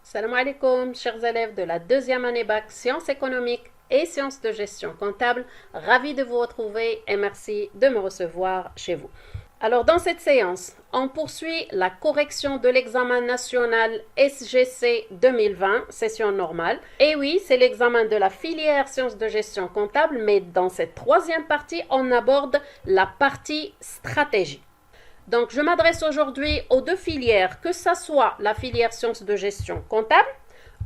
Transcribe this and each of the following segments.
Salam alaikum, chers élèves de la deuxième année bac sciences économiques et sciences de gestion comptable. Ravi de vous retrouver et merci de me recevoir chez vous. Alors dans cette séance, on poursuit la correction de l'examen national SGC 2020, session normale. Et oui, c'est l'examen de la filière sciences de gestion comptable, mais dans cette troisième partie, on aborde la partie stratégie. Donc, je m'adresse aujourd'hui aux deux filières, que ce soit la filière sciences de gestion comptable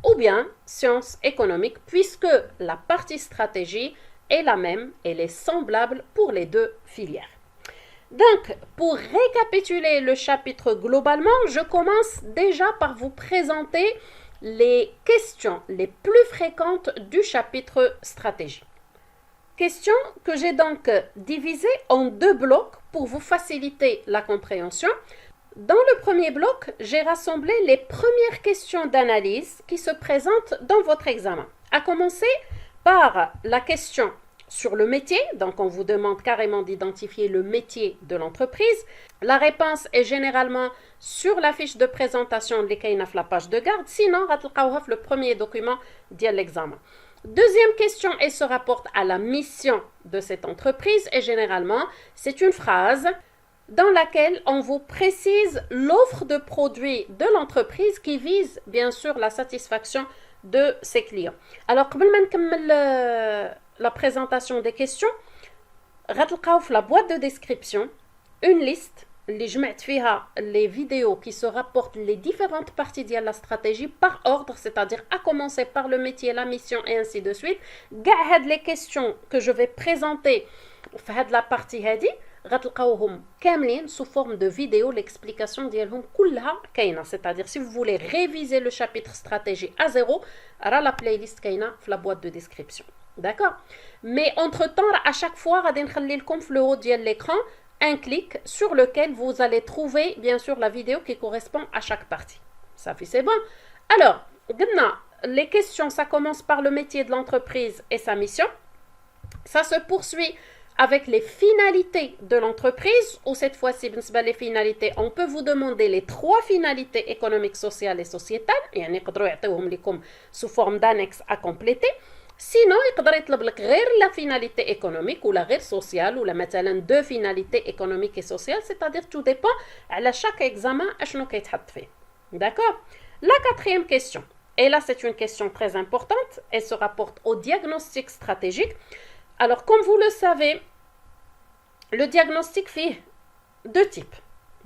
ou bien sciences économiques, puisque la partie stratégie est la même, elle est semblable pour les deux filières. Donc, pour récapituler le chapitre globalement, je commence déjà par vous présenter les questions les plus fréquentes du chapitre stratégie. Questions que j'ai donc divisées en deux blocs pour vous faciliter la compréhension. Dans le premier bloc, j'ai rassemblé les premières questions d'analyse qui se présentent dans votre examen. À commencer par la question sur le métier, donc on vous demande carrément d'identifier le métier de l'entreprise. La réponse est généralement sur la fiche de présentation de la page de garde, sinon le premier document de l'examen. Deuxième question, elle se rapporte à la mission de cette entreprise et généralement, c'est une phrase dans laquelle on vous précise l'offre de produits de l'entreprise qui vise bien sûr la satisfaction de ses clients. Alors, قبل ما نكمل la présentation des questions, غتلقاو في la boîte de description une liste اللي جمعت فيها les vidéos qui se rapportent les différentes parties de la stratégie par ordre, c'est-à-dire à commencer par le métier, la mission et ainsi de suite. كاع هاد les questions que je vais présenter في هاد la partie هادي غتلقاوهم كاملين sous forme de vidéo, l'explication ديالهم كلها كاينه, c'est-à-dire si vous voulez réviser le chapitre stratégie à zéro, راه la playlist كاينه في la boîte de description. D'accord? Mais entre-temps, à chaque fois, غادي نخلي لكم في le haut ديال l'écran un clic sur lequel vous allez trouver bien sûr la vidéo qui correspond à chaque partie. Ça fait, c'est bon. Alors, les questions, ça commence par le métier de l'entreprise et sa mission. Ça se poursuit avec les finalités de l'entreprise, ou cette fois-ci, les finalités, on peut vous demander les trois finalités économiques, sociales et sociétales, sous forme d'annexe à compléter. Sinon, يقدر يطلب لك غير la finalité économique ou la غير sociale ou la مثلا deux finalités économiques et sociales, c'est-à-dire tout dépend على chaque examen اشنو كيتحط فيه. D'accord? La quatrième question, et là c'est une question très importante, elle se rapporte au diagnostic stratégique. Alors comme vous le savez, le diagnostic fait deux types.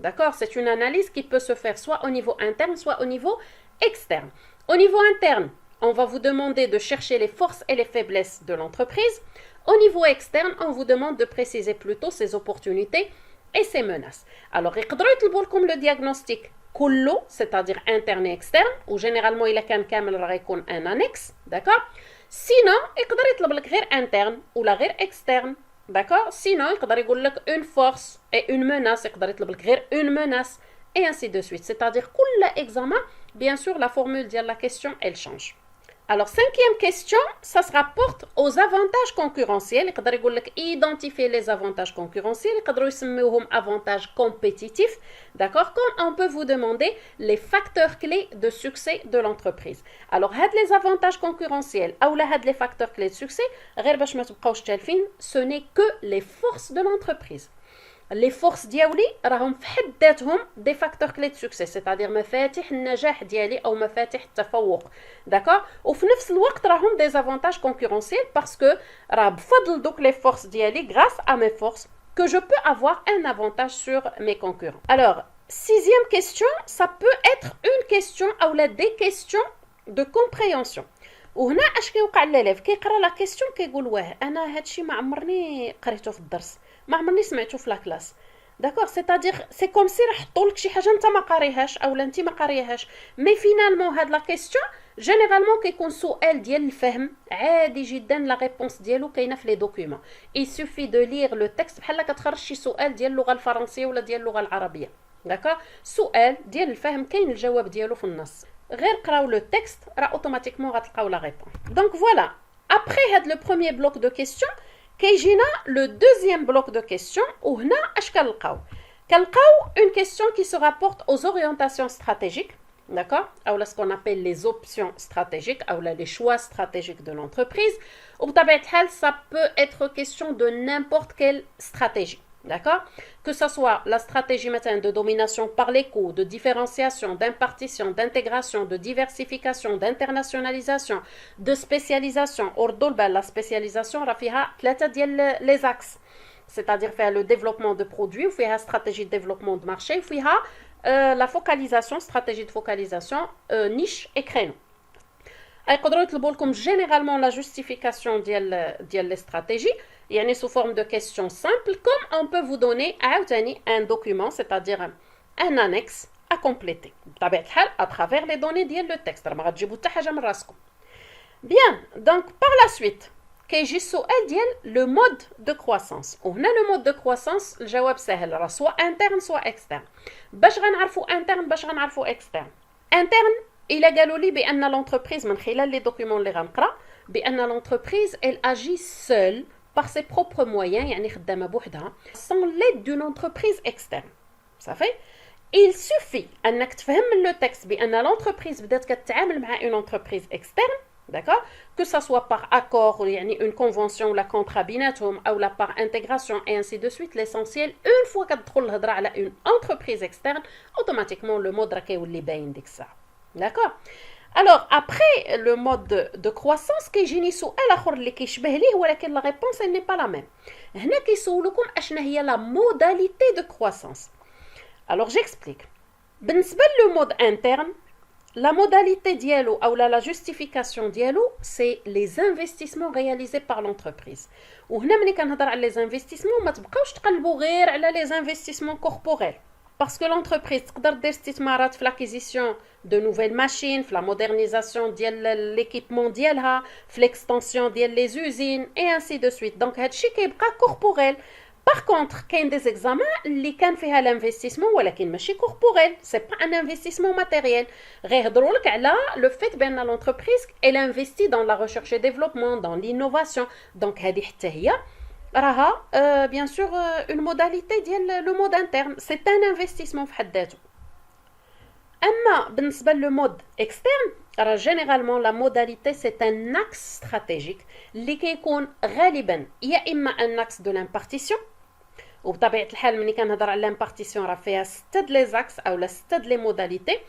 D'accord? C'est une analyse qui peut se faire soit au niveau interne, soit au niveau externe. Au niveau interne, on va vous demander de chercher les forces et les faiblesses de l'entreprise. Au niveau externe, on vous demande de préciser plutôt ses opportunités et ses menaces. Alors, comme le diagnostic كله, c'est-à-dire interne et externe, ou généralement il كان كامل راه يكون un annexe, d'accord? Sinon, يقدر يطلب لك غير interne ou la غير externe, d'accord? Sinon, يقدر يقول لك une force et une menace, يقدر يطلب لك غير une menace, et ainsi de suite. C'est-à-dire كل examen, bien sûr, la formule de la question, elle change. Alors, cinquième question, ça se rapporte aux avantages concurrentiels. يقدر يقول لك identifier les avantages concurrentiels. يقدروا يسموهم avantages compétitifs. D'accord? Comme on peut vous demander les facteurs clés de succès de l'entreprise. Alors, هاد les avantages concurrentiels ou هاد les facteurs clés de succès, غير باش ما تبقاوش تالفين, ce n'est que les forces de l'entreprise. Les forces ديالي راهم في حد ذاتهم des facteurs clés de succès, c'est-à-dire مفاتيح النجاح ديالي او مفاتيح التفوق. D'accord? وفي نفس الوقت راهم des avantages concurrentiels parce que راه بفضل دوك les forces ديالي, grâce à mes forces, que je peux avoir un avantage sur mes concurrents. Alors, sixième question, ça peut être une question ou des questions de compréhension. وهنا اش كيوقع للالف كيقرا لا كيسيون كيقول واه انا هادشي ما عمرني قريته في الدرس, ما عمرني سمعته في لا كلاس. داكوغ, c'est-à-dire c'est comme si راه حطوا لك شي حاجه انت ما قاريهاش او انت ما قاريهاش, مي فينالمون هاد لا كيسيون جينيرالمون كيكون سؤال ديال الفهم عادي جدا, لا ريبونس ديالو كاينه في لي دوكيومون. il suffit de lire le texte بحال كتخرج شي سؤال ديال اللغه الفرنسيه ولا ديال اللغه العربيه. داكوغ, سؤال ديال الفهم كاين الجواب ديالو في النص, غير قراو لو تكست راه اوتوماتيكمون غتلقاو لا ريبونس. دونك فوالا, Après le premier bloc de questions, كيجينا le deuxième bloc de questions وهنا اش كنلقاو une question qui se rapporte aux orientations stratégiques, d'accord, ou ce qu'on appelle les options stratégiques ou les choix stratégiques de l'entreprise. Ça peut être question de n'importe quelle stratégie, d'accord, que ce soit la stratégie de domination par les coûts, de différenciation, d'impartition, d'intégration, de diversification, d'internationalisation, de spécialisation. La spécialisation rafiha les axes, c'est-à-dire faire le développement de produits, ou faire la stratégie de développement de marché, ou faire la focalisation, stratégie de focalisation, niche et créneau. Généralement la justification des stratégies, sous forme de questions simples, comme on peut vous donner un document, c'est-à-dire un annexe à compléter à travers les données du texte. Bien, donc par la suite, le mode de croissance. On a le mode de croissance, le jawab سهل, soit interne, soit externe. باش غنعرفوا interne, باش غنعرفوا externe. Interne, il a قالوا لي بأن l'entreprise من خلال les documents اللي غنقرا بأن l'entreprise elle agit seule par ses propres moyens, يعني خدامة بوحدها, sans l'aide d'une entreprise externe. Ça fait il suffit انك تفهم من le texte بأن l'entreprise بدات كتعامل مع une entreprise externe, d'accord, que ça soit par accord ou une convention ou la contrat بيناتهم ou la par intégration et ainsi de suite. L'essentiel, une fois كتدخل الهضره على une entreprise externe, automatiquement le mode راه كيولي باين ديك الساعه, d'accord. Alors après le mode de croissance كيجيني سؤال اخر اللي كيشبه ليه ولكن la réponse elle n'est pas la même. هنا كيسولوكم اشنا هي la modalité de croissance. Alors j'explique. بالنسبه le mode interne, la modalité dialo ou la justification dialo, c'est les investissements réalisés par l'entreprise. وهنا ملي كنهضر على les investissements ما تبقاوش تقلبوا غير على les investissements corporels. Parce que l'entreprise تقدر دير استثمارات في l'acquisition de nouvelles machines, في la modernisation ديال l'équipement ديالها, في l'extension ديال les usines et ainsi de suite. Donc هادشي كيبقى corporel. Par contre, il y a des examens qui ont fait l'investissement, mais ce n'est pas corporel, ce n'est pas un investissement matériel. Le fait que l'entreprise elle investit dans la recherche et développement, dans l'innovation. Donc, il y a bien sûr une modalité, le mode interne. C'est un investissement. Mais le mode externe, généralement la modalité c'est un axe stratégique qui est un axe de l'impartition. وبطبيعة الحال ملي كنهضر على l'impartition راه فيها 6 les axes ou 6 les modalités.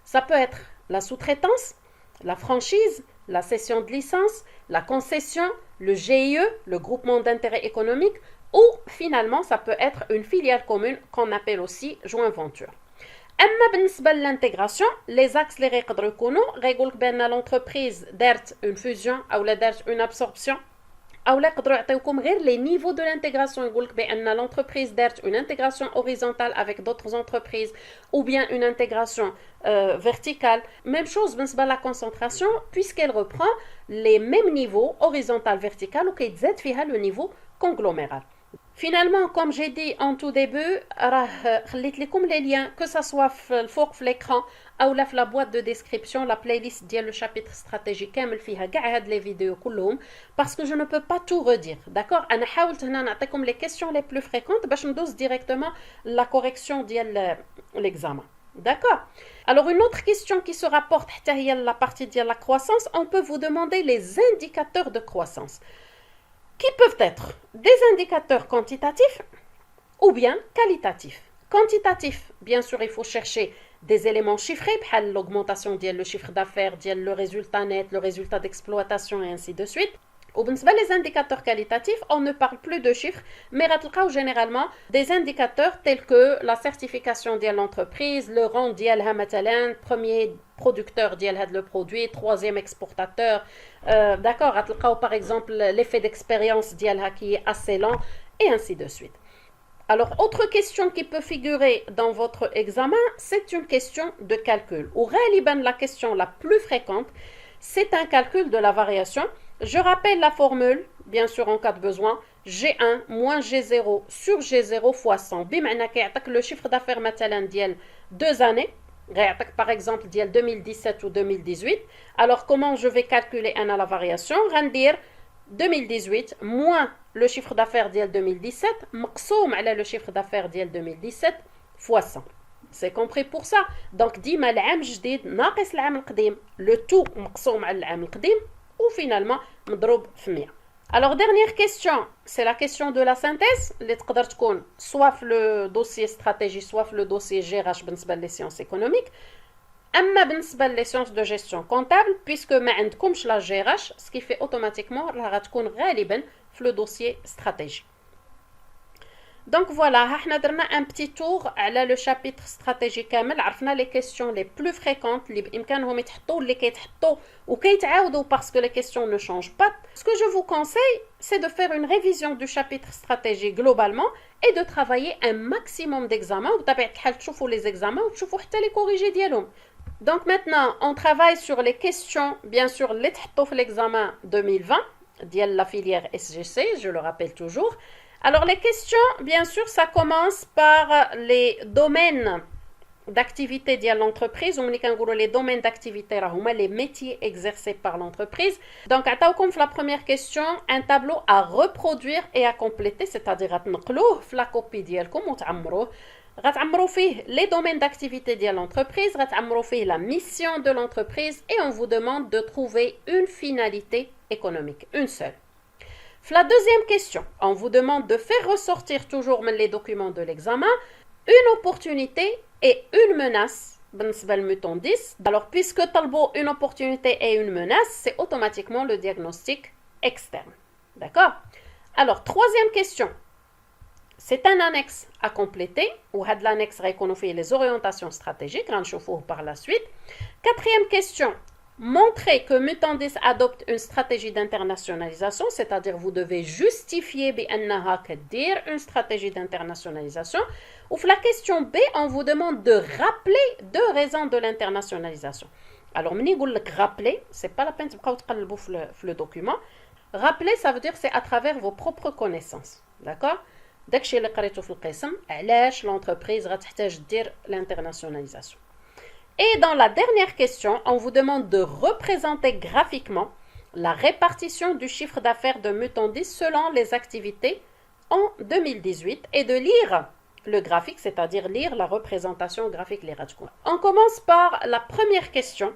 Ça peut être la sous-traitance, la franchise, la cession de licence, la concession, le GIE, le groupement d'intérêt économique, ou finalement ça peut être une filiale commune qu'on appelle aussi joint venture. أما بالنسبة للintégration, les axes اللي غيقدروا يكونوا غيقولك بأن l'entreprise دارت une fusion أو دارت une absorption أو لا يقدروا يعطيوكم غير les niveaux de l'intégration. يقولك بأن l'entreprise دارت une intégration horizontale avec d'autres entreprises ou bien une intégration verticale. Même chose بالنسبة à la concentration puisqu'elle reprend les mêmes niveaux horizontal vertical وكيتزاد فيها le niveau congloméral. Finalement, comme j'ai dit en tout début, خليت لكم les liens, que ça soit الفوق في l'écran ou la boîte de description, la playlist ديال le chapitre stratégie كامل فيها كاع هاد les vidéos كلهم, parce que je ne peux pas tout redire, d'accord. أنا حاولت هنا نعطيكم les questions les plus fréquentes باش ندوز directement la correction ديال l'examen, d'accord. Alors une autre question qui se rapporte حتى هي la partie ديال la croissance, on peut vous demander les indicateurs de croissance qui peuvent être des indicateurs quantitatifs ou bien qualitatifs. Quantitatif, bien sûr, il faut chercher des éléments chiffrés, l'augmentation du chiffre d'affaires, le résultat net, le résultat d'exploitation et ainsi de suite. Ou les indicateurs qualitatifs, on ne parle plus de chiffres, mais généralement des indicateurs tels que la certification de l'entreprise, le rang d'ILH مثلا, premier producteur d'ILH le produit, troisième exportateur, d'accord, par exemple l'effet d'expérience d'ILH qui est assez lent, et ainsi de suite. Alors, autre question qui peut figurer dans votre examen, c'est une question de calcul. Ou la question la plus fréquente, c'est un calcul de la variation. Je rappelle la formule, bien sûr en cas de besoin, G1 moins G0 sur G0 fois 100. بمعنى كيعطيك le chiffre d'affaires مثلا ديال 2 années, par exemple 2017 ou 2018. Alors comment je vais calculer la variation? Rendir 2018 moins le chiffre d'affaires de 2017 مقسوم على le chiffre d'affaires de 2017 fois 100. C'est compris pour ça. Donc ديما العام الجديد ناقص العام القديم. Le tout مقسوم على العام القديم ou finalement مضروب في 100. Alors dernière question, c'est la question de la synthèse اللي تقدر تكون soit في le dossier stratégie soit في le dossier GRH بالنسبة les sciences économiques. أما بالنسبة les sciences de gestion comptable puisque ما عندكمش la GRH, ce qui fait automatiquement راح غتكون غالبا في le dossier stratégie. Donc voilà, احنا درنا un petit tour على le chapitre stratégie كامل. عرفنا les questions les plus fréquentes اللي بإمكانهم يتحطوا اللي كيتحطوا وكيتعاودوا parce que les questions ne changent pas. Ce que je vous conseille, c'est de faire une révision du chapitre stratégie globalement et de travailler un maximum d'examens. وبطبيعة الحال تشوفوا les examens وتشوفوا حتى les corrigés ديالهم. Donc maintenant, on travaille sur les questions, bien sûr, les تحطوا في l'examen 2020 ديال la filière SGC, je le rappelle toujours. Alors les questions, bien sûr, ça commence par les domaines d'activité de l'entreprise. On dit les domaines d'activité, les métiers exercés par l'entreprise. Donc, comme la première question, un tableau à reproduire et à compléter, c'est-à-dire à la copie les domaines d'activité de l'entreprise, la mission de l'entreprise et on vous demande de trouver une finalité économique, une seule. La deuxième question, on vous demande de faire ressortir toujours les documents de l'examen, une opportunité et une menace. Alors, puisque talbo une opportunité et une menace, c'est automatiquement le diagnostic externe. D'accord? Alors, troisième question, c'est un annexe à compléter, ou l'annexe réconnaît les orientations stratégiques, par la suite. Quatrième question, montrer que Mutandis adopte une stratégie d'internationalisation, c'est-à-dire vous devez justifier une stratégie d'internationalisation. Ou la question B, on vous demande de rappeler deux raisons de l'internationalisation. Alors, rappeler, c'est pas la peine de le document. Rappeler, ça veut dire c'est à travers vos propres connaissances. D'accord? Dès que l'entreprise va dire l'internationalisation. Et dans la dernière question, on vous demande de représenter graphiquement la répartition du chiffre d'affaires de Mutandis selon les activités en 2018 et de lire le graphique, c'est-à-dire lire la représentation graphique. On commence par la première question.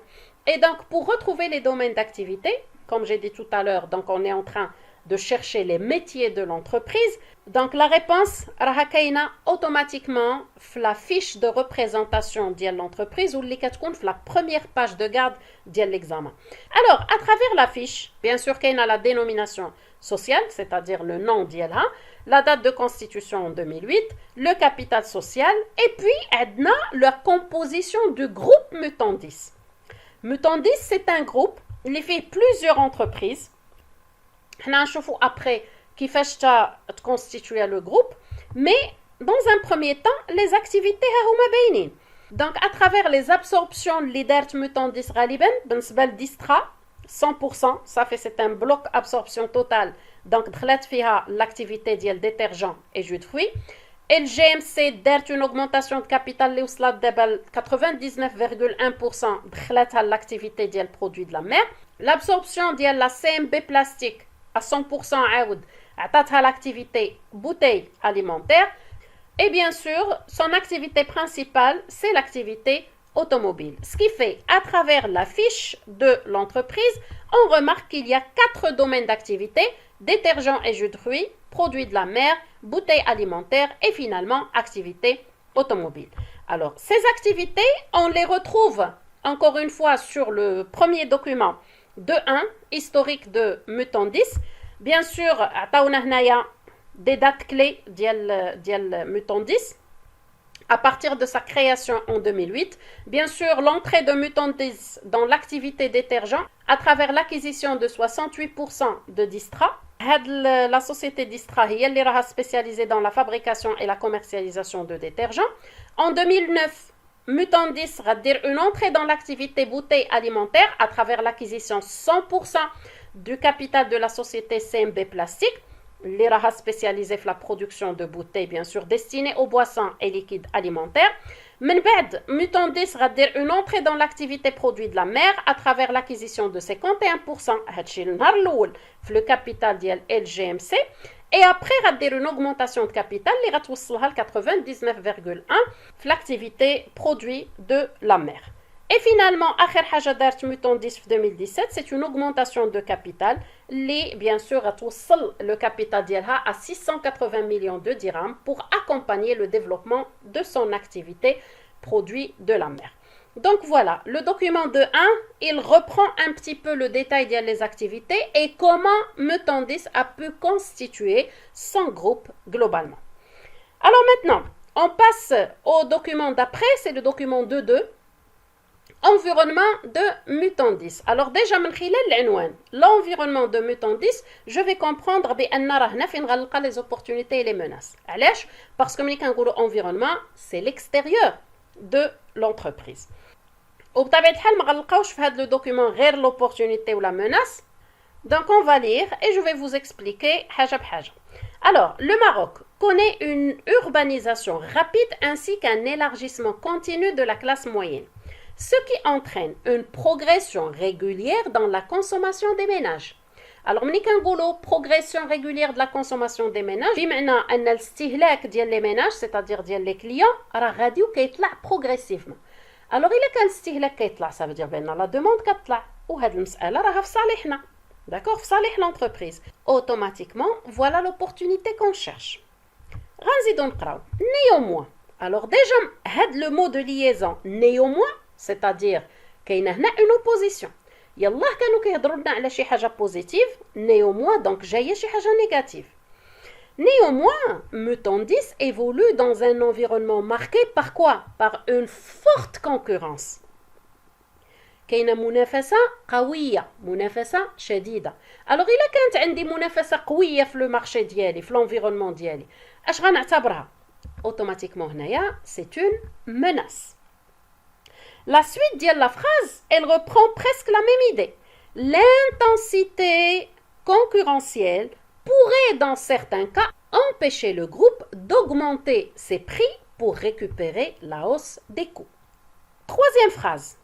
Et donc, pour retrouver les domaines d'activité, comme j'ai dit tout à l'heure, donc on est en train de chercher les métiers de l'entreprise. Donc la réponse rahakaina automatiquement la fiche de représentation de l'entreprise ou la première page de garde de l'examen. Alors à travers la fiche, bien sûr qu'il y a la dénomination sociale, c'est-à-dire le nom d'ILA, la date de constitution en 2008, le capital social et puis la composition du groupe Mutandis. Mutandis, c'est un groupe qui fait plusieurs entreprises. On va voir après qui fait constituer le groupe, mais dans un premier temps, les activités sont donc à travers les absorptions leader Mutandis Ghaliban, بالنسبة Distra 100%, ça fait c'est un bloc absorption totale. Donc دخلت فيها l'activité ديال détergents et jus de fruits. Et le GMC دارت une augmentation de capital اللي وصلت دابا 99,1% دخلتها l'activité ديال produits de la mer. L'absorption ديال la CMB plastique à 100% عاود عطاتها l'activité bouteille alimentaire. Et bien sûr, son activité principale, c'est l'activité automobile. Ce qui fait, à travers la fiche de l'entreprise, on remarque qu'il y a 4 domaines d'activité: détergents et jus de fruits, produits de la mer, bouteilles alimentaires et finalement, activité automobile. Alors, ces activités, on les retrouve encore une fois sur le premier document de 1, historique de Mutandis. Bien sûr, des dates clés de Mutandis à partir de sa création en 2008. Bien sûr, l'entrée de Mutandis dans l'activité détergent à travers l'acquisition de 68% de Distra. La société Distra est spécialisée dans la fabrication et la commercialisation de détergents. En 2009, Mutandis va dire une entrée dans l'activité bouteille alimentaire à travers l'acquisition 100% du capital de la société CMB Plastique. اللي راها spécialisée في la production de bouteilles bien sûr destinées aux boissons et liquides alimentaires. من بعد Mutandis غدير une entrée dans l'activité produit de la mer à travers l'acquisition de 51% هادشي النهار الاول في le capital ديال LGMC. Et après غدير une augmentation de capital اللي غتوصلها ل 99,1 في l'activité produit de la mer. Et finalement, آخر حاجة دارت Mutandis في 2017, c'est une augmentation de capital اللي bien sûr غتوصل le capital ديالها à 680 millions de dirhams pour accompagner le développement de son activité produit de la mer. Donc voilà, le document de 1, il reprend un petit peu le détail des activités et comment Mutandis a pu constituer son groupe globalement. Alors maintenant, on passe au document d'après, c'est le document de 2. Environnement de Mutandis. Alors déjà من خلال العنوان l'environnement de Mutandis, je vais comprendre بأن راه هنا فين غنلقى les opportunités et les menaces. علاش؟ parce que ملي كنقولوا environnement, c'est l'extérieur de l'entreprise. وبطبيعة الحال ما غنلقاوش في هذا le document غير l'opportunité ou la menace. Donc on va lire et je vais vous expliquer حاجة بحاجة. Alors, le Maroc connaît une urbanisation rapide ainsi qu'un élargissement continu de la classe moyenne, ce qui entraîne une progression régulière dans la consommation des ménages. Alors, ملي كنقولوا progression régulière de la consommation des ménages, بمعنى أن الاستهلاك ديال les ménages, c'est-à-dire ديال les clients, راه غادي وكيطلع progressivement. Alors, إلا كان الاستهلاك كيطلع, ça veut dire بأن la demande كتطلع, وهاد المسألة راها في صالحنا. D'accord, في صالح l'entreprise. Automatiquement, voilà l'opportunité qu'on cherche. غنزيدو نقراو. Néanmoins. Alors déjà, هاد le mot de liaison, néanmoins, c'est-à-dire كاينه هنا une opposition. يلاه كانوا كيهضروا لنا على شي حاجه بوزيتيف, néanmoins donc جايه شي حاجه نيجاتيف. Néanmoins, Mutandis évolue dans un environnement marqué par quoi? Par une forte concurrence. كاينه منافسه قويه, منافسه شديده. alors الا كانت عندي منافسه قويه في لو مارشي ديالي, في l'environnement ديالي, اش غنعتبرها؟ automatiquement هنايا c'est une menace. La suite de la phrase, elle reprend presque la même idée. L'intensité concurrentielle pourrait dans certains cas empêcher le groupe d'augmenter ses prix pour récupérer la hausse des coûts. Troisième phrase.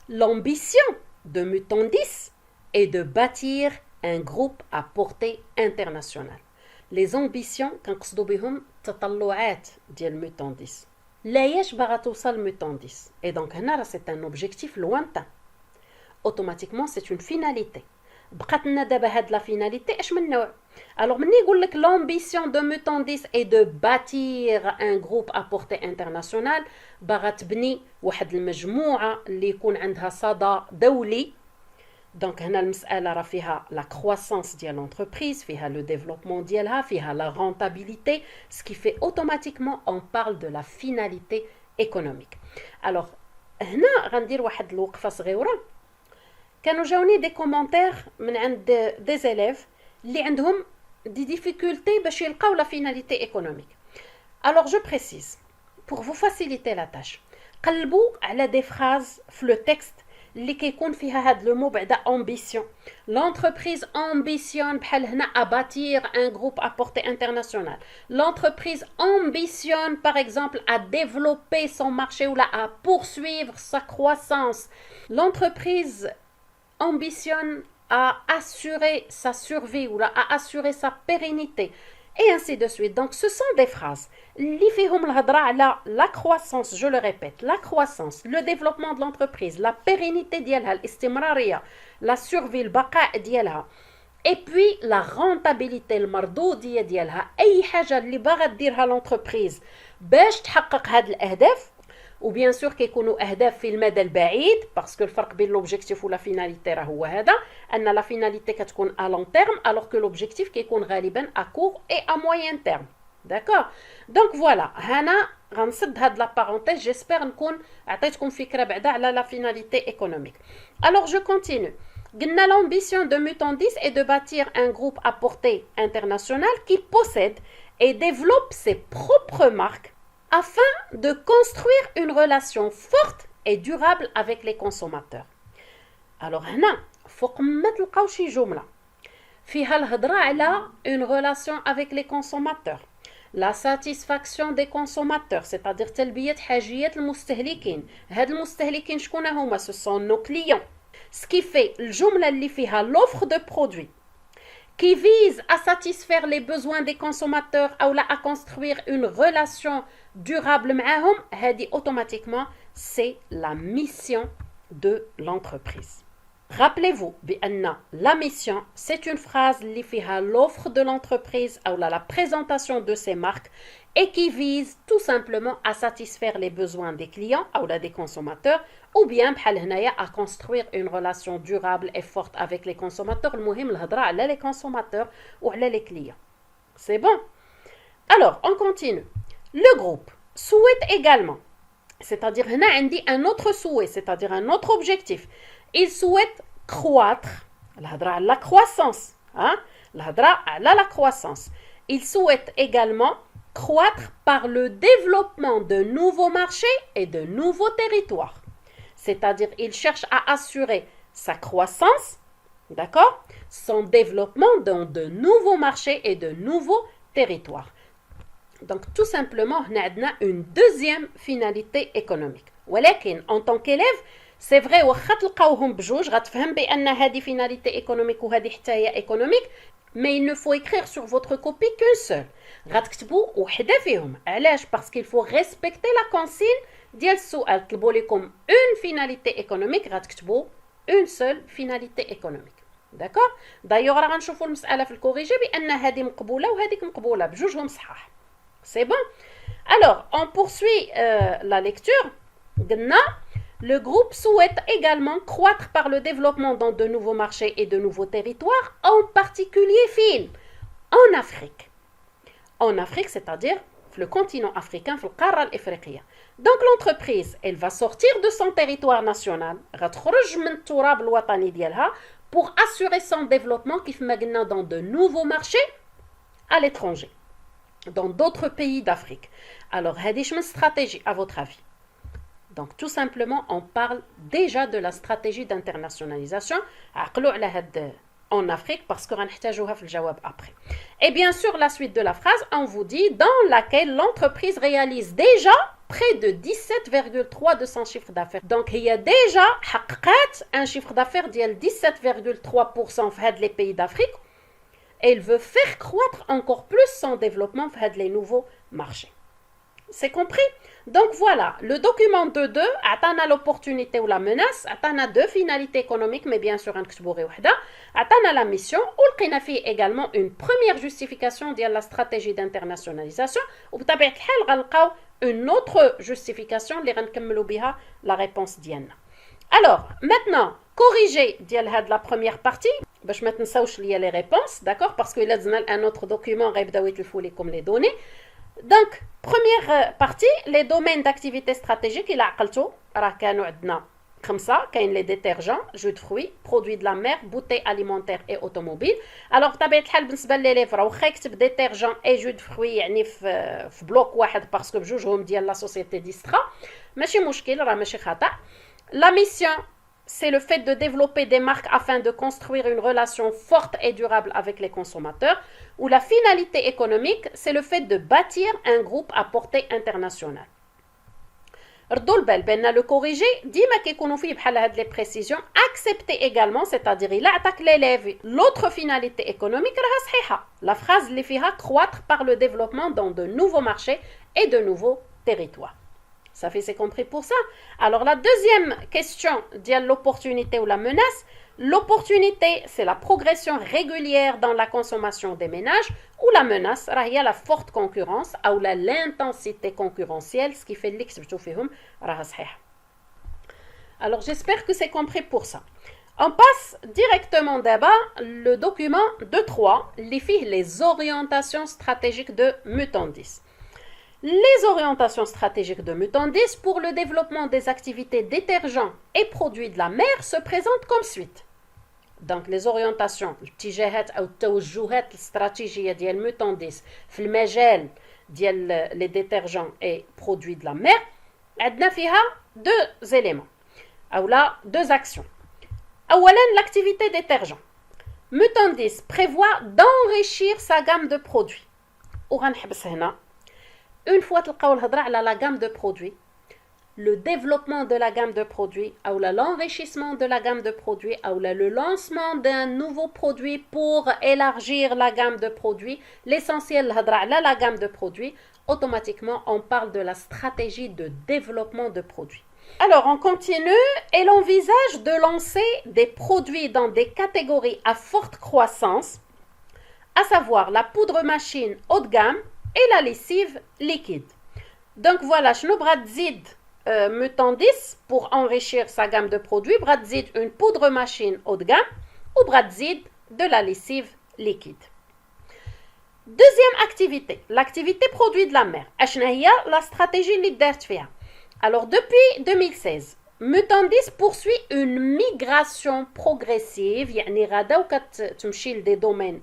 L'ambition de Mutandis est de bâtir un groupe à portée internationale. Les ambitions كنقصدوا بهم التطلعات ديال Mutandis. لا ياش باغا توصل Mutandis. Et donc هنا c'est un objectif lointain. Automatiquement c'est une finalité. بقات لنا دابا هاد لا فيناليتي اش من نوع؟ alors ملي يقول لك l'ambition de Mutandis est de bâtir un groupe à portée internationale, باغا تبني واحد المجموعه اللي يكون عندها صدى دولي. دونك هنا المساله راه فيها لا croissance ديال l'entreprise, فيها le développement ديالها, فيها la rentabilité, ce qui fait automatiquement on parle de la finalité économique. alors هنا غندير واحد الوقفه صغيره. كانوا جاوني دي كومونتير من عند دي زيليف اللي عندهم دي ديفيكولتي باش يلقاو لا فيناليتي ايكونوميك. alors je précise pour vous faciliter la tâche, قلبوا على دي فراز في لو تكست اللي كيكون فيها هاد لو مو بعدا ambition. l'entreprise ambitionne بحال هنا à bâtir un groupe à portée internationale. l'entreprise ambitionne par exemple à développer son marché ou là à poursuivre sa croissance. l'entreprise ambitionne à assurer sa survie ou là, à assurer sa pérennité, et ainsi de suite. Donc ce sont des phrases اللي فيهم الهضره على la croissance, je le répète, la croissance, le développement de l'entreprise, la pérennité ديالها, الاستمراريه, la survie, البقاء ديالها, et puis la rentabilité, المردوديه ديالها. اي حاجه اللي باغا ديرها l'entreprise باش تحقق هاد الاهداف. وبيان سور كيكونوا اهداف في المدى البعيد, باسكو الفرق بين لوبجيكتيف ولا فيناليتي راه هو هذا, ان لا فيناليتي كتكون ا لون تيرم الوغ كو لوبجيكتيف كيكون غالبا ا كور اي ا موين تيرم. داكور, دونك فوالا هنا غنسد هاد لا بارونتيز. جيسبر نكون عطيتكم فكره بعدا على لا فيناليتي ايكونوميك. الوغ جو كونتينيو. قلنا l'ambition de Mutandis est de bâtir un groupe à portée internationale qui possède et développe ses propres marques afin de construire une relation forte et durable avec les consommateurs. Alors هنا فوق ما تلقاو شي جمله فيها الهضرة على une relation avec les consommateurs. La satisfaction des consommateurs, c'est-à-dire تلبية حاجيات المستهلكين. هاد المستهلكين شكون هما؟ Ce sont nos clients. Ce qui fait الجملة اللي فيها l'offre de produits qui vise à satisfaire les besoins des consommateurs ou à construire une relation durable معاهم, هادي automatiquement c'est la mission de l'entreprise. Rappelez-vous بأن la mission c'est une phrase اللي فيها l'offre de l'entreprise ou la présentation de ses marques et qui vise tout simplement à satisfaire les besoins des clients ou des consommateurs ou bien بحال هنايا à construire une relation durable et forte avec les consommateurs. المهم الهضرة على les consommateurs ou على les clients. C'est bon? Alors, on continue. Le groupe souhaite également, c'est-à-dire هنا عندي un autre souhait, c'est-à-dire un autre objectif. Il souhaite croître. الهضرة على la croissance. الهضرة على la croissance. Il souhaite également croître par le développement de nouveaux marchés et de nouveaux territoires. C'est-à-dire, il cherche à assurer sa croissance, d'accord, son développement dans de nouveaux marchés et de nouveaux territoires. Donc, tout simplement, on a une deuxième finalité économique. ولكن, en tant qu'élève, c'est vrai, واخا تلقاوهم بجوج غتفهم بأن هذه finalité économique وهذه حتى هي économique, mais il ne faut écrire sur votre copie qu'une seule. غتكتبوا وحده فيهم. علاش؟ Parce qu'il faut respecter la consigne ديال السؤال. طلبوا لكم une finalité économique غتكتبوا une seule finalité économique. D'accord? D'ailleurs راه غنشوفوا المسألة في الكوريجي بأن هذه مقبولة وهذيك مقبولة بجوجهم صحاح. C'est bon? Alors, on poursuit la lecture. قلنا le groupe souhaite également croître par le développement dans de nouveaux marchés et de nouveaux territoires, en particulier en Afrique. En Afrique, c'est-à-dire le continent africain, في القارة الإفريقية. Donc l'entreprise, elle va sortir de son territoire national, غتخرج من التراب الوطني ديالها pour assurer son développement كيف ما قلنا dans de nouveaux marchés à l'étranger, dans d'autres pays d'Afrique. Alors, هذه من stratégie à votre avis? Donc, tout simplement, on parle déjà de la stratégie d'internationalisation. عقلوا على هاد en Afrique parce que غنحتاجوها في الجواب après. Et bien sûr, la suite de la phrase, on vous dit dans laquelle l'entreprise réalise déjà près de 17,3 de son chiffre d'affaires. Donc, il y a déjà حققت un chiffre d'affaires ديال 17,3% في هاد les pays d'Afrique. Et il veut faire croître encore plus son développement في هاد les nouveaux marchés. C'est compris? Donc voilà, le document 2.2 a l'opportunité ou la menace, a deux finalités économiques, mais bien sûr, a la mission, ou le fait également une première justification de la stratégie d'internationalisation, ou une autre justification, la réponse d'Yann. Alors, maintenant, corriger la première partie, باش ما تنساوش ليا les réponses, d'accord? Parce qu'il y a un autre document, comme les données. Donc, première partie, les domaines d'activité stratégique, il a عقلتو راه كانوا عندنا خمسة. كاين les détergents, jus de fruits, produits de la mer, bouteilles alimentaires et automobiles. Alors بطبيعة الحال بالنسبة للélève راه واخا يكتب détergents et jus de fruits يعني في بلوك واحد parce que بجوجهم ديال لا société ديسترا ماشي مشكل راه ماشي خطأ. La mission, c'est le fait de développer des marques afin de construire une relation forte et durable avec les consommateurs. Ou la finalité économique, c'est le fait de bâtir un groupe à portée internationale. ردوا البال بان le corrigé ديما كيكونوا فيه بحال هاد les précisions accepter également, c'est-à-dire il attaque l'élève l'autre finalité économique راها صحيحه. La phrase اللي فيها croître par le développement dans de nouveaux marchés et de nouveaux territoires. Ça fait, c'est compris pour ça. Alors, la deuxième question de l'opportunité ou la menace. L'opportunité, c'est la progression régulière dans la consommation des ménages. Ou la menace, il y a la forte concurrence ou l'intensité concurrentielle, ce qui fait l'exception. Alors, j'espère que c'est compris pour ça. On passe directement d'abord le document 2.3, les orientations stratégiques de Mutandis. Les orientations stratégiques de Mutandis pour le développement des activités détergents et produits de la mer se présentent comme suite. Donc les orientations, الاتجاهات أو التوجهات الاستراتيجية ديال Mutandis في المجال ديال les détergents et produits de la mer عندنا فيها deux éléments أو لا deux actions. أولا l'activité détergent. Mouton 10 prévoit d'enrichir sa gamme de produits. وغنحبس هنا. Une fois تلقاو الهضره على la gamme de produits, le développement de la gamme de produits ou l'enrichissement de la gamme de produits ou le lancement d'un nouveau produit pour élargir la gamme de produits, l'essentiel la gamme de produits, automatiquement on parle de la stratégie de développement de produits. Alors on continue et l'on envisage de lancer des produits dans des catégories à forte croissance, à savoir la poudre machine haut de gamme et la lessive liquide. Donc voilà, je nous zid Mouton 10 pour enrichir sa gamme de produits, Bradzid une poudre machine haut de gamme ou Bradzid de la lessive liquide. Deuxième activité, l'activité produit de la mer. La stratégie LIDERTFIA. Alors depuis 2016, Mouton 10 poursuit une migration progressive, des domaines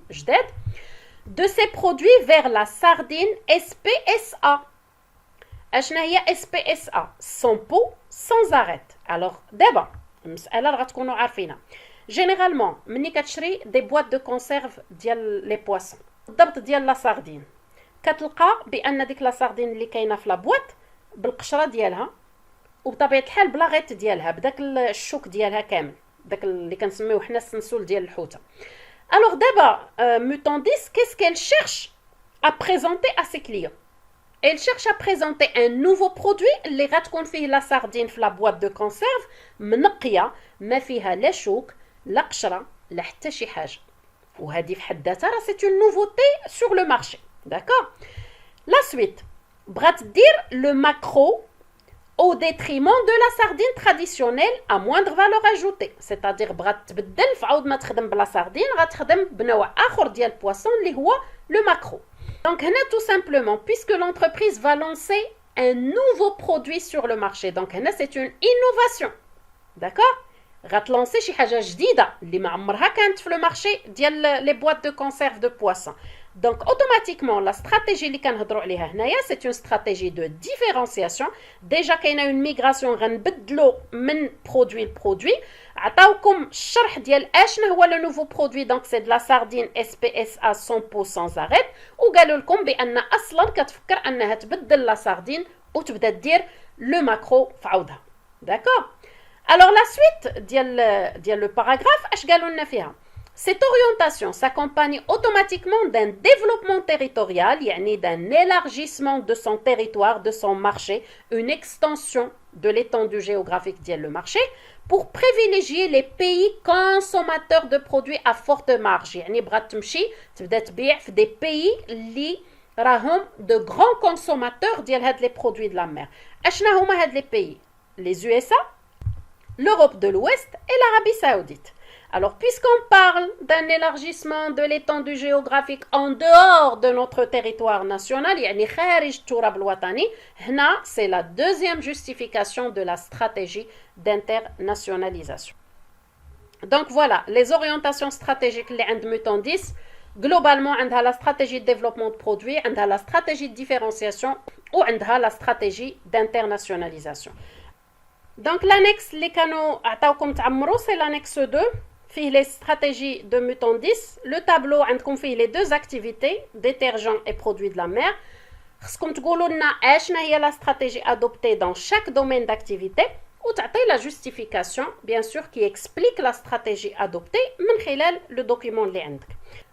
de ses produits vers la sardine SPSA. اشنا هي SPSA sans peau sans arête. Alors d'abord المساله راه غتكونوا عارفينها. Généralement ملي كتشري دي بواط دو كونسيرف ديال لي بواسون بالضبط ديال لا ساردين كتلقى بان ديك لا ساردين اللي كاينه في لا بواط بالقشره ديالها وبطبيعه الحال بلا غيط ديالها بداك الشوك ديالها كامل داك اللي كنسميوه حنا السنسول ديال الحوته. Alors d'abord Mouton 10 qu'est-ce qu'elle cherche à présenter à ses clients? Elle cherche à présenter un nouveau produit اللي غتكون فيه لا ساردين في لا بواط دو كونسيرف منقيه ما فيها لا شوك لا قشره لا حتى شي حاجه وهذه في حد ذاتها راه سي اون نوفوتي سور لو مارشي. داكور. لا سويت بغات دير لو ماكرو au détriment de la sardine traditionnelle à moindre valeur ajoutée, c'est-à-dire بغات تبدل في عوض ما تخدم بلا ساردين غتخدم بنوع اخر ديال البواسون اللي هو لو ماكرو. Donc, tout simplement, puisque l'entreprise va lancer un nouveau produit sur le marché, donc c'est une innovation. D'accord? Va lancer شي حاجة جديدة اللي ما عمرها كانت في le marché ديال les boîtes de conserve de poissons. Donc, automatiquement, la stratégie اللي كنهضروا عليها هنايا c'est une stratégie de différenciation. Déjà كاينه une migration غنبدلوا من produit لproduit. عطاوكم الشرح ديال اشنا هو لو نوفو برودوي دونك سي دو لا ساردين SPSA sans peau sans arête وقالوا لكم بان اصلا كتفكر انها تبدل لا ساردين وتبدا دير لو ماكرو في عوضها. داكور. Alors la suite ديال le paragraphe اش قالوا لنا فيها؟ Cette orientation s'accompagne automatiquement d'un développement territorial, يعني d'un élargissement de son territoire, de son marché, une extension de l'étendue géographique ديال le marché pour privilégier les pays consommateurs de produits à forte marge. يعني بغات تمشي تبدا تبيع في des pays اللي راهم de grands consommateurs ديال هاد les produits de la mer. اشنا هما هاد les pays؟ Les USA, l'Europe de l'Ouest et l'Arabie Saoudite. Alors, puisqu'on parle d'un élargissement de l'étendue géographique en dehors de notre territoire national, يعني خارج التراب الوطني, هنا c'est la deuxième justification de la stratégie d'internationalisation. Donc voilà, les orientations stratégiques اللي عند Mouton 10, globalement عندها la stratégie de développement de produits, عندها la stratégie de différenciation ou عندها la stratégie d'internationalisation. Donc l'annexe اللي كانوا عطاوكم تعمروا c'est l'annexe 2 فيه les stratégies de Mouton 10. Le tableau عندكم فيه les deux activités détergents et produits de la mer. خصكم تقولوا لنا اشنا هي la stratégie adoptée dans chaque domaine d'activité وتعطي la justification bien sûr qui explique la stratégie adoptée من خلال le document اللي عندك.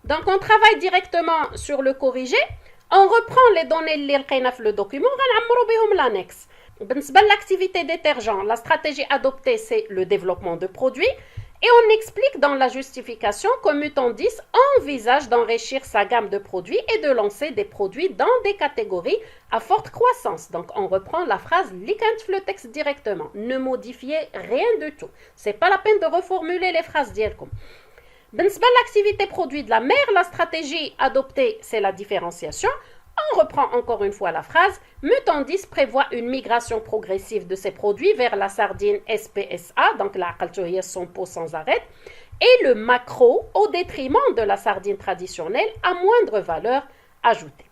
Donc on travaille directement sur le corrigé. On reprend les données اللي لقينا في le document غنعمروا بهم l'annexe. بالنسبة l'activité détergent, la stratégie adoptée c'est le développement de produits et on explique dans la justification que Mouton 10 envisage d'enrichir sa gamme de produits et de lancer des produits dans des catégories à forte croissance. Donc on reprend la phrase likant le texte directement, ne modifiez rien du tout. C'est pas la peine de reformuler les phrases d'Yelkom. بالنسبة l'activité produit de la mer, la stratégie adoptée c'est la différenciation. On reprend encore une fois la phrase. Mouton 10 prévoit une migration progressive de ses produits vers la sardine SPSA, donc la aqaltuhiya sans peau sans arête, et le maquereau au détriment de la sardine traditionnelle à moindre valeur ajoutée.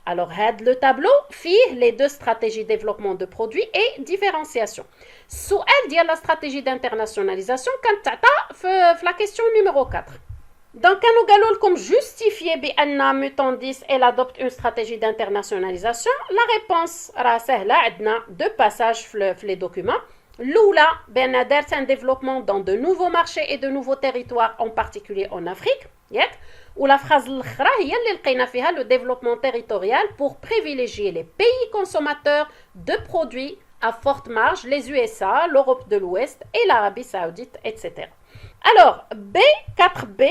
Alors, le tableau fait les deux stratégies développement de produits et différenciation. Souhait de la stratégie d'internationalisation quand tu as la question numéro 4. Donc, كانوا قالوا لكم justifier بأن Mutandis elle adopte une stratégie d'internationalisation. La réponse راه سهلة عندنا deux passages في les documents. الأولى بأن دارت un développement dans de nouveaux marchés et de nouveaux territoires en particulier en Afrique. ياك ولا phrase الأخرى هي اللي لقينا فيها le développement territorial pour privilégier les pays consommateurs de produits à forte marge, les USA, l'Europe de l'Ouest et l'Arabie Saoudite, etc. Alors, B, 4B,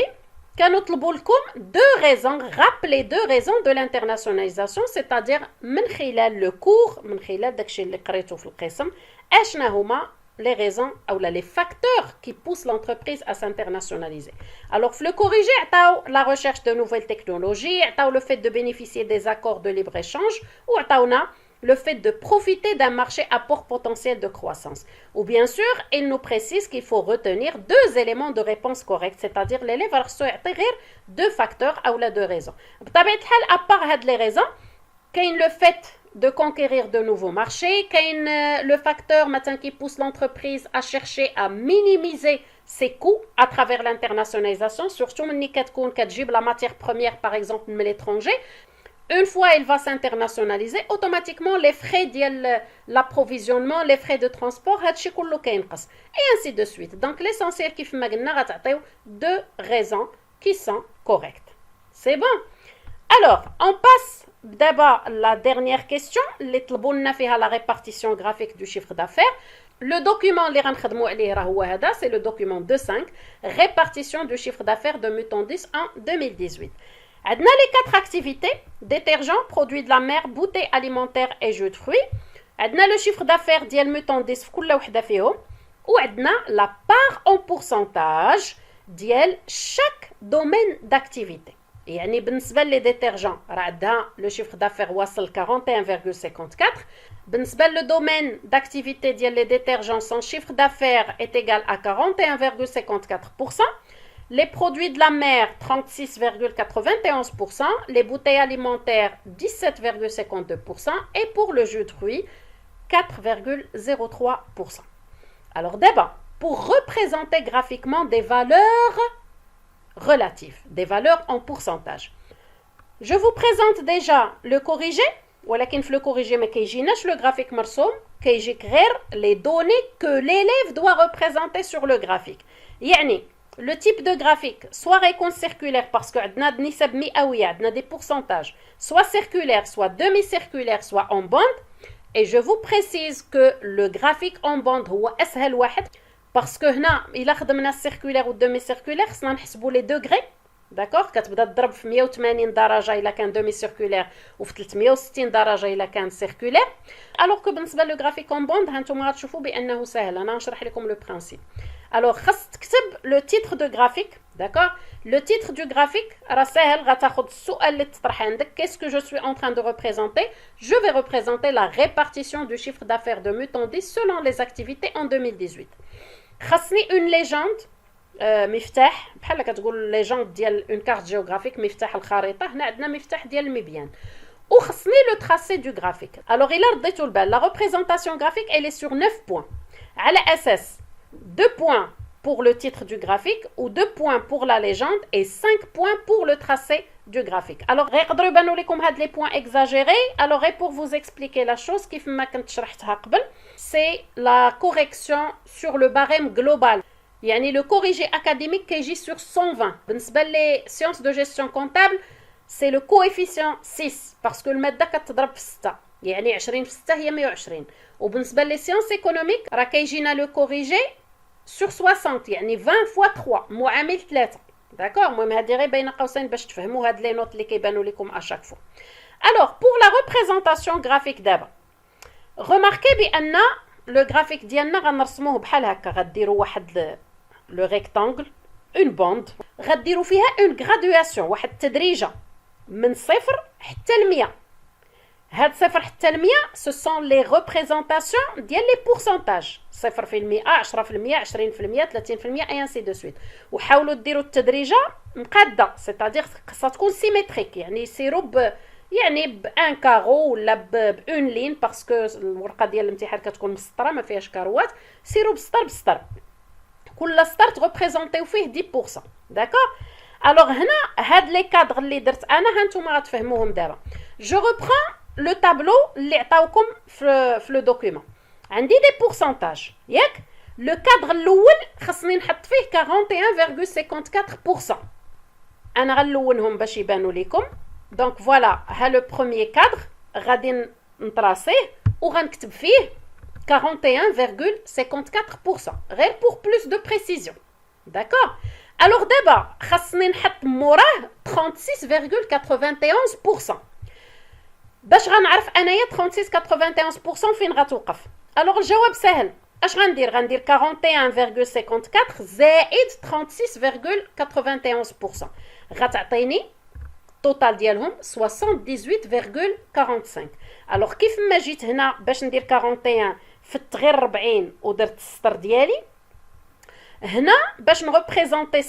كنطلبوا لكم deux raisons, rappelez deux raisons de l'internationalisation, c'est-à-dire من خلال le cours, من خلال داكشي اللي قريتو في القسم, اشنا هما les raisons ou les facteurs qui poussent l'entreprise à s'internationaliser. Alors, le corriger, la recherche de nouvelles technologies, le fait de bénéficier des accords de libre-échange, ou le fait de profiter d'un marché à fort potentiel de croissance. Ou bien sûr, il nous précise qu'il faut retenir deux éléments de réponse correcte, c'est-à-dire l'élève va deux facteurs ou deux raisons. À part les raisons, qu'il le fait de conquérir de nouveaux marchés, le facteur qui pousse l'entreprise à chercher à minimiser ses coûts à travers l'internationalisation, surtout quand la matière première par exemple de l'étranger. Une fois il va s'internationaliser, automatiquement les frais de l'approvisionnement, les frais de transport, et ainsi de suite. Donc l'essentiel qui fait deux raisons qui sont correctes. C'est bon. Alors, on passe d'abord à la dernière question, la répartition graphique du chiffre d'affaires. Le document, c'est le document 2.5, répartition du chiffre d'affaires de Mutandis en 2018. On a les quatre activités, détergents, produits de la mer, bouteilles alimentaires et jus de fruits. On a le chiffre d'affaires ديال Mutandis في كل وحدة فيهم. وعندنا la part en pourcentage ديال chaque domaine d'activité. يعني بالنسبة لي détergents راه عندها le chiffre d'affaires واصل 41,54. بالنسبة le domaine d'activité ديال les détergents, son chiffre d'affaires est égal à 41,54%. Les produits de la mer, 36,91%. Les bouteilles alimentaires, 17,52%. Et pour le jus de fruits, 4,03%. Alors d'abord, pour représenter graphiquement des valeurs relatives, des valeurs en pourcentage. Je vous présente déjà le corrigé. ولكن في le corrigé ما كيجيناش le graphique مرسوم, كيجيك غير les données que l'élève doit représenter sur le graphique. يعني le type de graphique, soit réponse circulaire parce que on a des pourcentages, soit circulaire, soit demi-circulaire, soit en bande. Et je vous précise que le graphique en bande est أسهل واحد parce que هنا إلا خدمنا circulaire ou demi-circulaire خصنا نحسبوا les degrés. D'accord, كتبدا تضرب في 180 درجه الا كان دومي سيركولير وفي 360 درجه الا كان سيركولير. الوغ كو بالنسبه لو غرافيك اون بوند هانتوما غتشوفوا بانه سهل. انا نشرح لكم لو برينسيپ. الوغ خاص تكتب لو تيتر دو غرافيك. داكور, لو تيتر دو غرافيك راه سهل, غتاخذ السؤال اللي تطرح عندك. qu'est-ce que je suis en train de représenter? Je vais représenter la répartition du chiffre d'affaires de Mutandis selon les activités en 2018. خاصني une légende, مفتاح بحال كتقول ليجوند ديال اون كارت جيوغرافيك, مفتاح الخريطه. هنا عندنا مفتاح ديال المبيان. وخصني لو تراسي دو غرافيك. الوغ الا رديتو البال, لا ريبريزونطاسيون غرافيك elle est sur 9 points على اساس 2 points pour le titre du graphique ou 2 points pour la légende et 5 points pour le tracé du graphique. Alors غيقدروا يبانوا لكم هاد لي points exagérés. Alors et pour vous expliquer la chose كيف ما كنت شرحتها قبل, c'est la correction sur le barème global. يعني le corrigé académique qui agit sur 120. بالنسبة لي sciences de gestion comptable, c'est le coefficient 6 parce que المادة كتضرب في 6, يعني 20 في 6 هي 120. وبالنسبة لي sciences économiques راه كيجينا le corrigé sur 60, يعني 20 fois 3 معامل 3. داكور, المهم هادي غير بين قوسين باش تفهموا هاد لي نوت اللي كيبانوا لكم à chaque fois. Alors pour la représentation graphique d'abord, remarquez بأن le graphique ديالنا غنرسموه بحال هكا. غديروا واحد le rectangle, une bande, غديروا فيها une graduation, واحد التدريجة من 0 حتى ل 100. هاد 0 حتى ل 100 ce sont les représentations ديال les pourcentages. 0%, 10%, 20%, 30% et ainsi de suite. وحاولوا ديروا التدريجة مقادة, c'est-à-dire خاصها تكون symétrique, يعني يسيروا يعني بان كارو ولا بأون لين باسكو الورقة ديال الامتحان كتكون مسطرة ما فيهاش كاروات. سيروا بسطر بسطر, كل سطر تغوبريزونطيو فيه 10%. داكور. الوغ هنا هاد لي كادر اللي درت انا هانتوما غتفهموهم دابا. جو ريبرون لو طابلو اللي عطاوكم في لو دوكيومون. عندي دي بورسونتاج ياك. لو كادر الاول خصني نحط فيه 41.54%. انا غنلونهم باش يبانوا لكم. دونك فوالا ها لو بروميير كادر غادي نطراسيه وغنكتب فيه 41.54%, غير pour plus de précision. D'accord. Alors d'abord, خاصني نحط موراه 36.91%. باش غنعرف انايا 36.91% فين غتوقف. alors الجواب سهل. اش غندير 41.54 زائد 36.91%. غتعطيني التوتال ديالهم 78.45. alors كيف ما جيت هنا باش ندير 41 فت غير 40 ودرت السطر ديالي هنا باش نغبريزونطي 36.91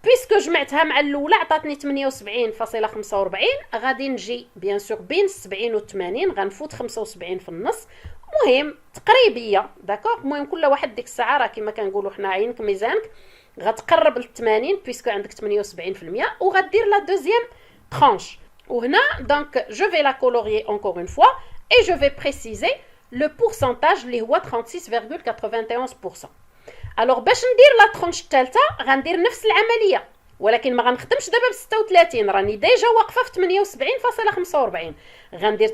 بيسكو جمعتها مع الاولى عطاتني 78.45. غادي نجي بيان سور بين 70 و 80 غنفوت 75 في النص. مهم تقريبيه داكوغ. المهم كل واحد ديك الساعه راه كما كنقولوا حنا عينك ميزانك غتقرب ل 80 بيسكو عندك 78% وغدير لا دوزيام tranche. وهنا donc je vais la colorier encore une fois et je vais préciser le pourcentage اللي هو 36.91%. alors باش ندير لا ترونش الثالثه غندير نفس العمليه ولكن ما غنخدمش دابا ب 36 راني ديجا واقفه في 78.45. غندير 78.45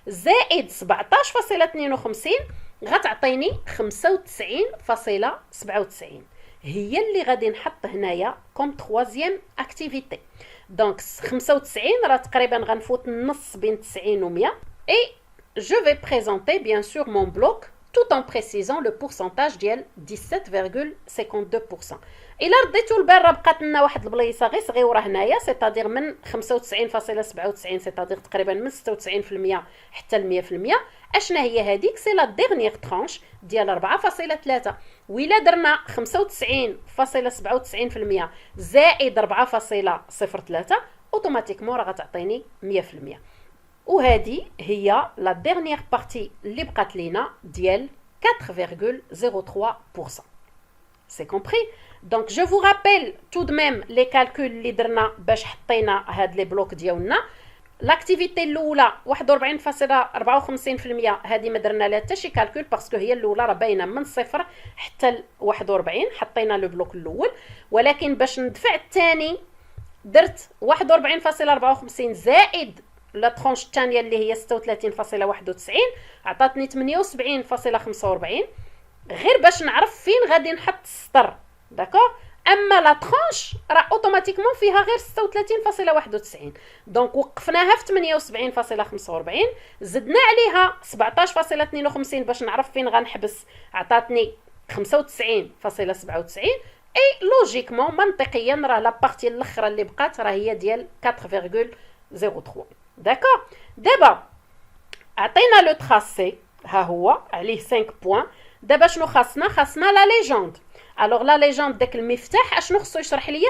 زائد 17.52 غتعطيني 95.97. هي اللي غادي نحط هنايا كوم تروازيام اكتيفيتي. دونك 95 راه تقريبا غنفوت النص بين 90 و 100 et je vais présenter bien sûr mon bloc tout en précisant le pourcentage ديال 17.52%. الا رديتو البال راه بقات لنا واحد البليصه غير صغيره هنايا سيتادير من 95.97 سيتادير تقريبا من 96% حتى ل 100%. اشنا هي هذيك سي لا ديرنيير ترانش ديال 4.3. وإلا درنا 95.97% زائد 4.03 اوتوماتيكمون راه غتعطيني 100%. وهذه هي لا ديرنيير بارتي اللي بقات لينا ديال 4.03%. C'est compris. Donc je vous rappelle tout de même les calculs اللي درنا باش حطينا هاد لي بلوك ديالنا. لاكتيفيتي الاولى 41.54% هذه ما درنا لها حتى شي كالكول باسكو هي الاولى راه باينه من 0 حتى ل 41 حطينا لو بلوك الاول. ولكن باش ندفع الثاني درت 41.54 زائد لا ترونش الثانيه اللي هي 36.91 عطاتني 78.45 غير باش نعرف فين غادي نحط السطر. داكوغ. اما لا ترونش راه اوتوماتيكمون فيها غير 36.91. دونك وقفناها في 78.45 زدنا عليها 17.52 باش نعرف فين غنحبس عطاتني 95.97 اي لوجيكمون منطقيا راه لا بارتي الاخرى اللي بقات راه هي ديال 4.03. داكوغ. دابا عطينا لو تراسي ها هو عليه 5 بوين. دابا شنو خاصنا لا ليجوند. الوغ لا ليجوند داك المفتاح اشنو خصو يشرح ليا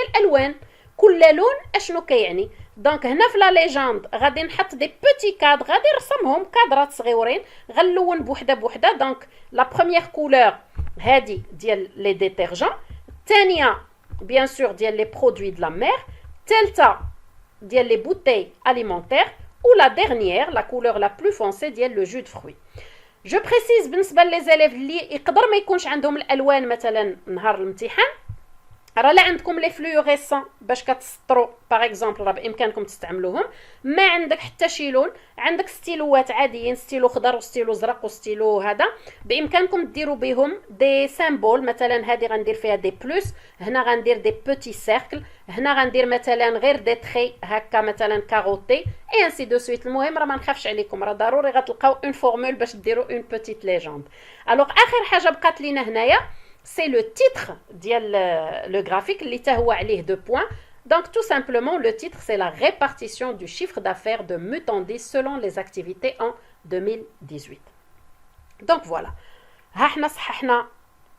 الالوان كل لون اشنو كيعني. دونك هنا في لا ليجوند غادي نحط دي بوتي كادر غادي نرسمهم كادرات صغيورين غنلون بوحده. دونك لا بروميير كولور هادي ديال لي ديتيرجون. الثانيه بيان سور ديال لي برودوي دو لا مير. الثالثه ديال لي بوتي اليمونتير. و لا ديرنيير لا كولور لا بلو فونسي ديال لو جو دو فروي. جو بريسيز بالنسبه لي زاليف اللي يقدر ما يكونش عندهم الالوان مثلا نهار الامتحان راه لا عندكم لي فلوريسون باش كتسطروا باغ اكزومبل راه بامكانكم تستعملوهم. ما عندك حتى شي لون عندك ستيلوات عاديين ستيلو خضر وستيلو زرق وستيلو هذا بامكانكم ديروا بهم دي سامبول. مثلا هذه غندير فيها دي بلس هنا غندير دي بوتي سيركل هنا غندير مثلا غير دي تري هكا مثلا كاروتي اي انسي دو سويت. المهم راه ما نخافش عليكم راه ضروري غتلقاو اون فورمول باش ديروا اون بوتيت ليجوند. الوغ اخر حاجه بقات لينا هنايا c'est le titre ديال le graphique اللي تا هو عليه 2 points. Donc tout simplement le titre c'est la répartition du chiffre d'affaires de Mutandi selon les activités en 2018. Donc voilà. ها حنا صححنا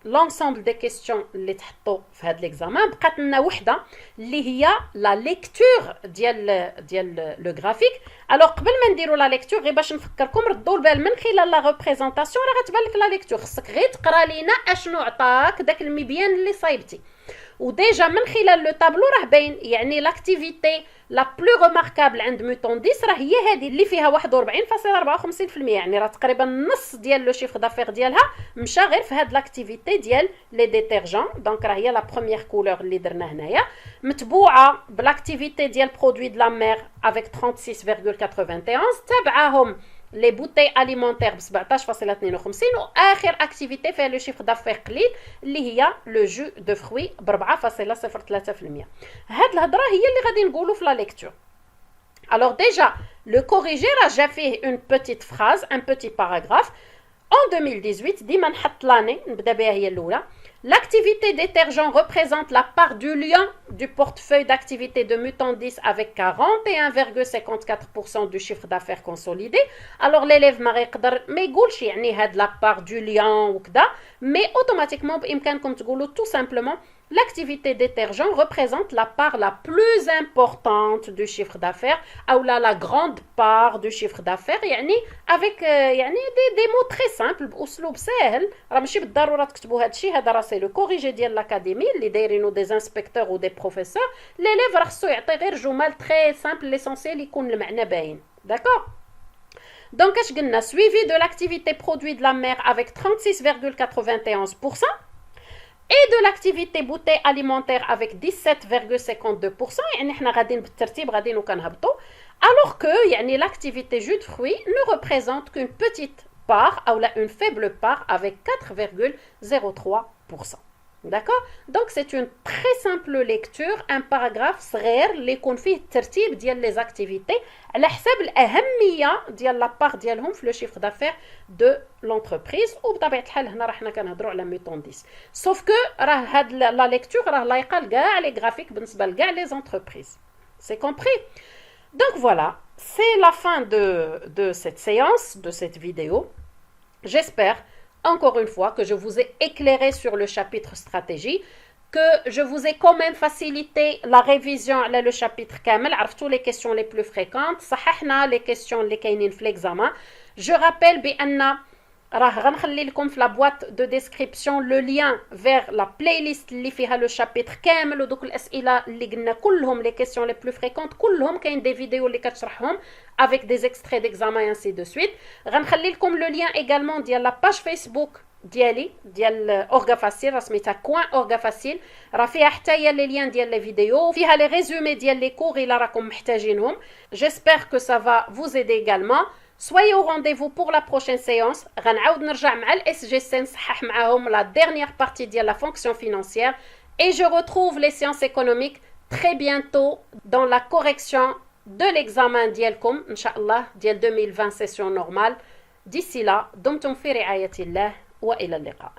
l'ensemble des questions اللي تحطوا في هذا l'examen بقات لنا وحده اللي هي لا ليكتور ديال لو غرافيك. الوغ قبل ما نديروا لا ليكتور غير باش نفكركم ردوا البال من خلال لا ريبريزونطاسيون راه غتبان لك لا ليكتور، خصك غير تقرا لينا اشنو عطاك داك المبيان اللي صايبتي. وديجا من خلال لو طابلو راه باين يعني لاكتيفيتي لا بلو ريماركابل عند ميتون 10 راه هي هذه اللي فيها 41.54%، يعني راه تقريبا النص ديال لو شيفر دافير ديالها مشى غير في هاد لاكتيفيتي ديال لي ديتيرجون. دونك راه هي لا بروميير كولور اللي درنا هنايا، متبوعه بلاكتيفيتي ديال برودوي دو لا مير افيك 36.91، تابعاهم لي بوتي اليمونتير ب 17.52، واخر اكتيفيتي فيها لو شيفر دافير قليل اللي هي لو جو دو فروي ب 4.03%. هاد الهضره هي اللي غادي نقولوا في لا ليكتور. Alors déjà, le corrigé راه جا فيه une petite phrase, un petit paragraphe. En 2018, ديما نحط l'année, نبدا بها هي الاولى. L'activité détergent représente la part du lien du portefeuille d'activité de Mutant 10 avec 41,54% du chiffre d'affaires consolidé. Alors l'élève ما يقدر ما يقولش يعني هاد la part du lien وكذا، mais automatiquement بإمكانكم تقولوا tout simplement l'activité détergent représente la part la plus importante du chiffre d'affaires ou la grande part du chiffre d'affaires، يعني avec يعني des mots très simples بأسلوب سهل. راه ماشي بالضروره تكتبوا هذا الشيء، هذا راه سي لو كوريجي ديال لاكاديمي اللي دايرينو دي انسبكتور و دي بروفيسور. ليليف راه خصو يعطي غير جمل très simple ليسونسيال يكون المعنى باين. داكور. Donc اش قلنا suivi de l'activité produit de la mer avec 36,91% et de l'activité bouteille alimentaire avec 17,52%. يعني احنا غاديين بالترتيب غاديين وكنهبطوا. Alors que يعني l'activité jus de fruits ne représente qu'une petite part ou une faible part avec 4,03%. D'accord? Donc c'est une très simple lecture, un paragraphe صغير اللي يكون فيه الترتيب ديال les activités على حساب الأهمية ديال la part ديالهم في le chiffre d'affaires de l'entreprise. وبطبيعة الحال هنا راه حنا كنهضروا على ميتون 10. Sauf que راه هاد la lecture راه لايقة لكاع لي graphiques بالنسبة لكاع les entreprises. C'est compris? Donc voilà, c'est la fin de cette séance, de cette vidéo. J'espère encore une fois que je vous ai éclairé sur le chapitre stratégie, que je vous ai quand même facilité la révision à le chapitre كامل. عرفتوا les questions les plus fréquentes، صححنا les questions اللي كاينين في l'examen. Je rappelle بأن راه غنخلي لكم في لا بواط دو ديسكريبسيون لو لين فيغ لا بلاي ليست اللي فيها لو شابيتر كامل ودوك الاسئله اللي قلنا كلهم لي كيسيون لي بلو فريكونت كلهم كاين دي فيديو اللي كتشرحهم افيك دي اكستري ديكزامان انسي دو سويت. غنخلي لكم لو لين ايغالمون ديال لا باج فيسبوك ديالي ديال اورغا فاسيل، راه سميتها كوان اورغا فاسيل، راه فيها حتى هي لي لين ديال لي فيديو، فيها لي ريزومي ديال لي كور الا راكم محتاجينهم. J'espère que ça va vous aider également. Soyez au rendez-vous pour la prochaine séance. غنعاود نرجع مع الاس جي سي نصحح معاهم la dernière partie ديال la fonction financière et je retrouve les sciences économiques très bientôt dans la correction de l'examen ديالكم ان شاء الله ديال 2020 session normale. D'ici là, دمتم في رعاية الله وإلى اللقاء.